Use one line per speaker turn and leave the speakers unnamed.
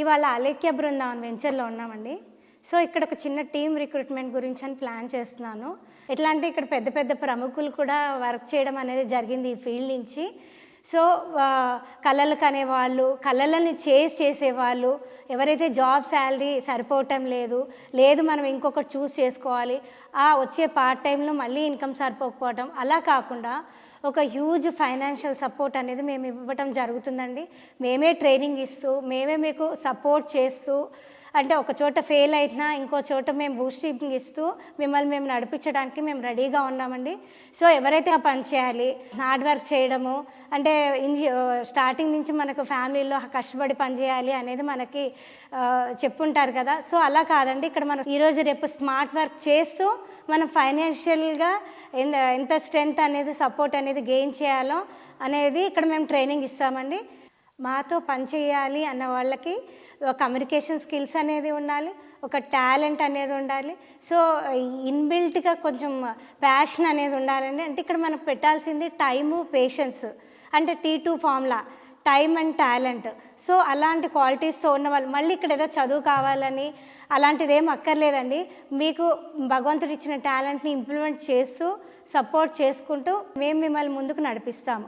ఇవాళ అలేఖ్య బృందావన్ వెంచర్లో ఉన్నామండి. సో ఇక్కడ ఒక చిన్న టీమ్ రిక్రూట్మెంట్ గురించి అని ప్లాన్ చేస్తున్నాను. ఎట్లా అంటే ఇక్కడ పెద్ద పెద్ద ప్రముఖులు కూడా వర్క్ చేయడం అనేది జరిగింది ఈ ఫీల్డ్ నుంచి. సో కళలు కనేవాళ్ళు, కళలని చేసేవాళ్ళు, ఎవరైతే జాబ్ శాలరీ సరిపోవటం లేదు మనం ఇంకొకటి చూస్ చేసుకోవాలి, వచ్చే పార్ట్ టైంలో మళ్ళీ ఇన్కమ్ సరిపోకపోవటం, అలా కాకుండా ఒక హ్యూజ్ ఫైనాన్షియల్ సపోర్ట్ అనేది మేము ఇవ్వటం జరుగుతుందండి. మేమే ట్రైనింగ్ ఇస్తూ, మేమే మీకు సపోర్ట్ చేస్తూ, అంటే ఒక చోట ఫెయిల్ అయినా ఇంకో చోట మేము బూస్టింగ్ ఇస్తూ మిమ్మల్ని మేము నడిపించడానికి మేము రెడీగా ఉన్నామండి. సో ఎవరైతే ఆ పని చేయాలి, హార్డ్ వర్క్ చేయడము, అంటే స్టార్టింగ్ నుంచి మనకు ఫ్యామిలీలో కష్టపడి పని చేయాలి అనేది మనకి చెప్పుంటారు కదా. సో అలా కాదండి, ఇక్కడ మనం ఈరోజు రేపు స్మార్ట్ వర్క్ చేస్తూ మనం ఫైనాన్షియల్గా ఎంత స్ట్రెంగ్త్ అనేది, సపోర్ట్ అనేది గెయిన్ చేయాలో అనేది ఇక్కడ మేము ట్రైనింగ్ ఇస్తామండి. మాతో పని చేయాలి అన్న వాళ్ళకి కమ్యూనికేషన్ స్కిల్స్ అనేది ఉండాలి, ఒక టాలెంట్ అనేది ఉండాలి. సో ఇన్బిల్ట్గా కొంచెం ప్యాషన్ అనేది ఉండాలండి. అంటే ఇక్కడ మనకు పెట్టాల్సింది టైము, పేషెన్స్, అంటే T2 formula, time and talent. So అలాంటి క్వాలిటీస్తో ఉన్న వాళ్ళు, మళ్ళీ ఇక్కడ ఏదో చదువు కావాలని అలాంటిది ఏం అక్కర్లేదండి. మీకు భగవంతుడు ఇచ్చిన టాలెంట్ని ఇంప్లిమెంట్ చేస్తూ, సపోర్ట్ చేసుకుంటూ మేము మిమ్మల్ని ముందుకు నడిపిస్తాము.